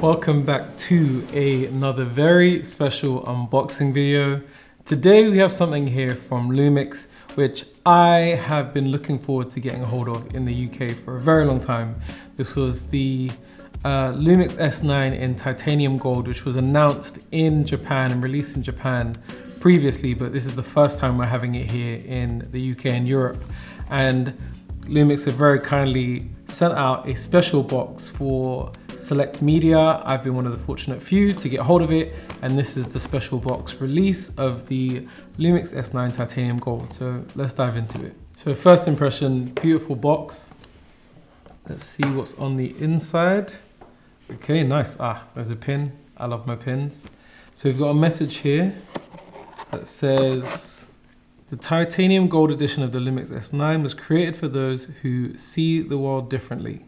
Welcome back to another very special unboxing video. Today we have something here from Lumix, which I have been looking forward to getting a hold of in the UK for a very long time. This was the Lumix S9 in titanium gold, which was announced in Japan and released in Japan previously, but this is the first time we're having it here in the UK and Europe. And Lumix have very kindly sent out a special box for select media. I've been one of the fortunate few to get hold of it, and this is the special box release of the Lumix S9 titanium gold. So let's dive into it. So first impression, beautiful box. Let's see what's on the inside. Okay, nice. There's a pin. I love my pins. So we've got a message here that says, the titanium gold edition of the Lumix S9 was created for those who see the world differently.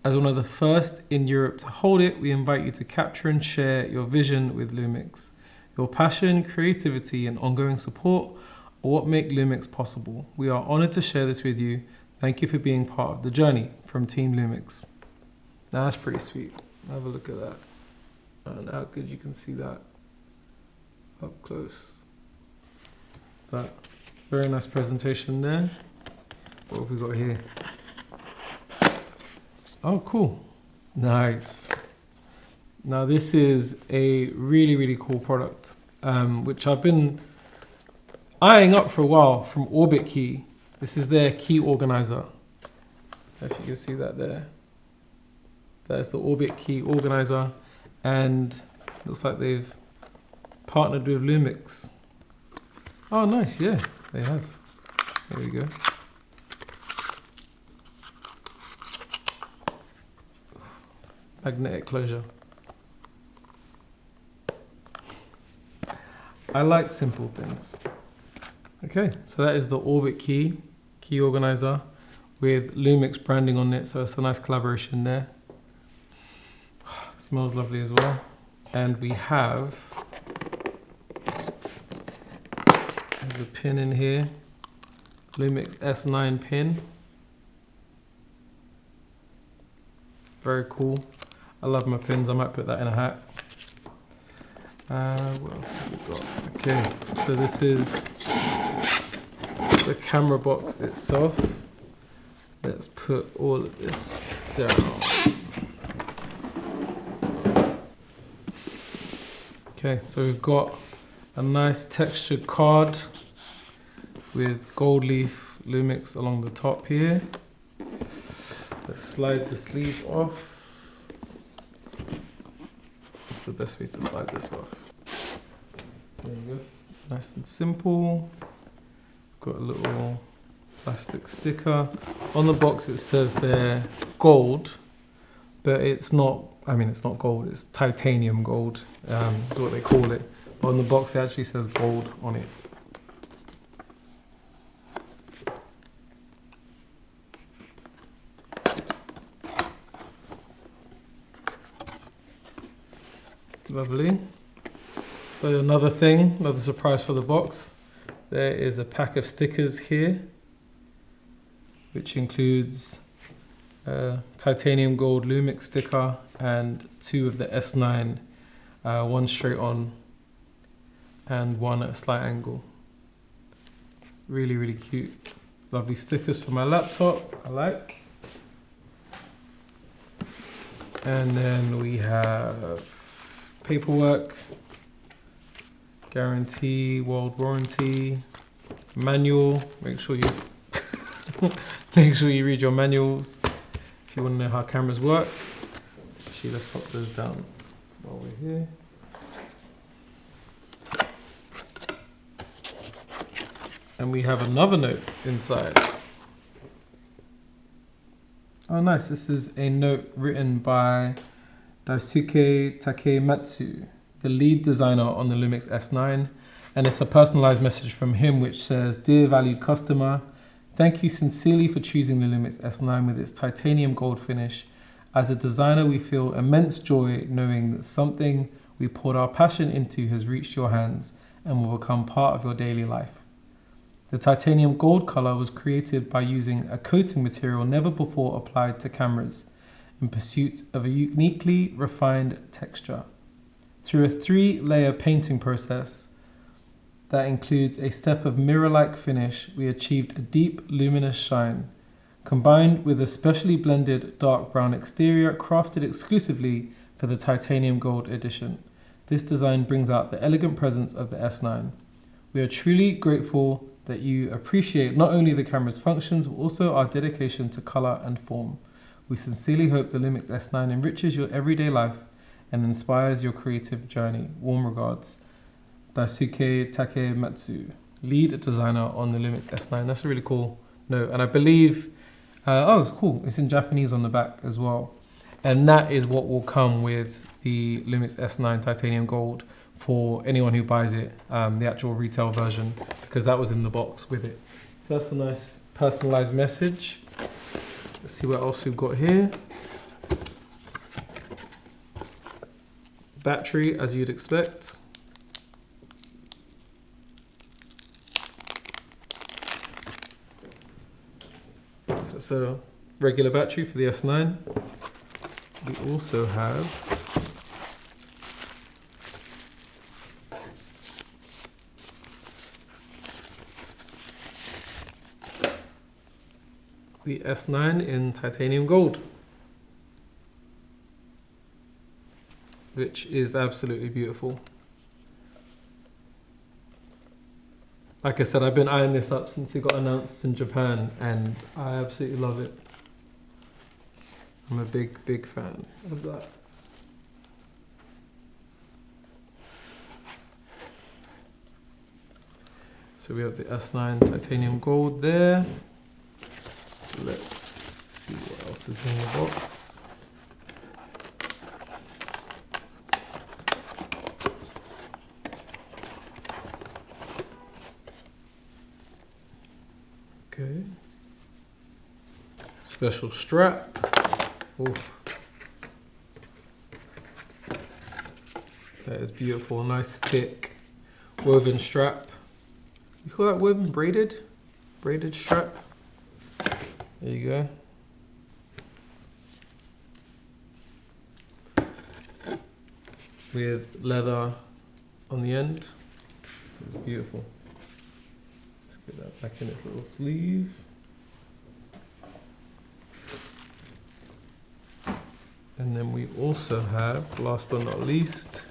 As one of the first in Europe to hold it, we invite you to capture and share your vision with Lumix. Your passion, creativity, and ongoing support are what make Lumix possible. We are honored to share this with you. Thank you for being part of the journey from Team Lumix. Now that's pretty sweet. Have a look at that. And how good you can see that up close. But very nice presentation there. What have we got here? Oh, cool. Nice. Now this is a really cool product, which I've been eyeing up for a while from Orbit Key. This is their key organizer. If you can see that there. That's the Orbit Key organizer, and looks like they've partnered with Lumix. Oh, nice, yeah, they have. There we go. Magnetic closure. I like simple things. Okay, so that is the Orbit key organizer with Lumix branding on it, so it's a nice collaboration there. Smells lovely as well. And we have, there's a pin in here, Lumix S9 pin. Very cool. I love my pins. I might put that in a hat. What else have we got? Okay, so this is the camera box itself. Let's put all of this down. Okay, so we've got a nice textured card with gold leaf Lumix along the top here. Let's slide the sleeve off. That's the best way to slide this off. There you go. Nice and simple. Got a little plastic sticker. On the box it says they're gold, but it's not, it's not gold, it's titanium gold, is what they call it. But on the box it actually says gold on it. Lovely. So another surprise for the box. There is a pack of stickers here, which includes a titanium gold Lumix sticker and two of the S9, one straight on and one at a slight angle. Really cute. Lovely stickers for my laptop, I like. And then we have paperwork, guarantee, world warranty, manual. Make sure you read your manuals if you want to know how cameras work. Actually, let's pop those down while we're here. And we have another note inside. Oh, nice. This is a note written by Daisuke Takematsu, the lead designer on the Lumix S9, and it's a personalized message from him which says, "Dear valued customer, thank you sincerely for choosing the Lumix S9 with its titanium gold finish. As a designer, we feel immense joy knowing that something we poured our passion into has reached your hands and will become part of your daily life. The titanium gold color was created by using a coating material never before applied to cameras, in pursuit of a uniquely refined texture. Through a 3-layer painting process that includes a step of mirror-like finish, we achieved a deep, luminous shine, combined with a specially blended dark brown exterior crafted exclusively for the titanium gold edition. This design brings out the elegant presence of the S9. We are truly grateful that you appreciate not only the camera's functions, but also our dedication to color and form. We sincerely hope the Lumix S9 enriches your everyday life and inspires your creative journey. Warm regards, Daisuke Takematsu, lead designer on the Lumix S9. That's a really cool note. And I believe, oh, it's cool. It's in Japanese on the back as well. And that is what will come with the Lumix S9 Titanium Gold for anyone who buys it, the actual retail version, because that was in the box with it. So that's a nice personalized message. Let's see what else we've got here. Battery, as you'd expect. So it's a regular battery for the S9. We also have the S9 in titanium gold, which is absolutely beautiful. Like I said, I've been eyeing this up since it got announced in Japan, and I absolutely love it. I'm a big fan of that. So we have the S9 titanium gold there. Let's see what else is in the box. Okay. Special strap. Ooh. That is beautiful. Nice thick woven strap. You call that woven? Braided? Braided strap. There you go. With leather on the end. It's beautiful. Let's get that back in its little sleeve. And then we also have, last but not least,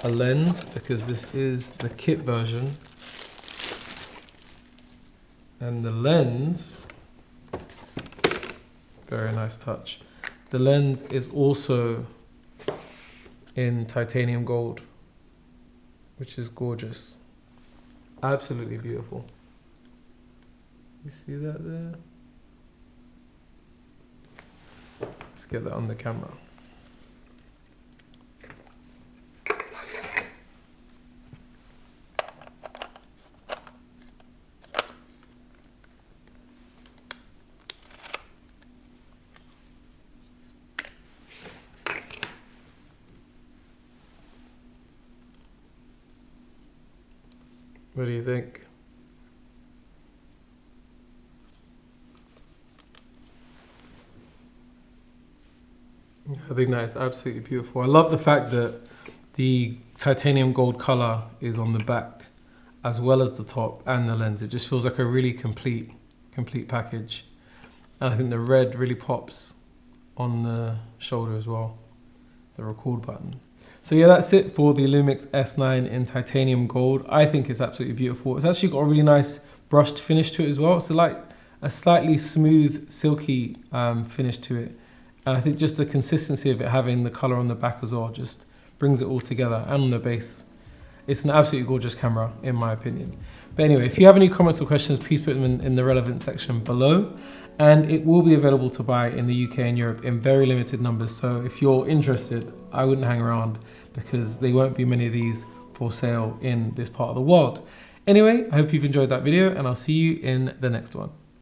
a lens, because this is the kit version. And the lens, very nice touch. The lens is also in titanium gold, which is gorgeous. Absolutely beautiful. You see that there? Let's get that on the camera. What do you think? I think that is absolutely beautiful. I love the fact that the titanium gold color is on the back as well as the top and the lens. It just feels like a really complete package. And I think the red really pops on the shoulder as well, the record button. So yeah, that's it for the Lumix S9 in titanium gold. I think it's absolutely beautiful. It's actually got a really nice brushed finish to it as well. So like a slightly smooth, silky finish to it. And I think just the consistency of it having the color on the back as well just brings it all together, and on the base. It's an absolutely gorgeous camera, in my opinion. But anyway, if you have any comments or questions, please put them in the relevant section below. And it will be available to buy in the UK and Europe in very limited numbers. So if you're interested, I wouldn't hang around, because there won't be many of these for sale in this part of the world. Anyway, I hope you've enjoyed that video, and I'll see you in the next one.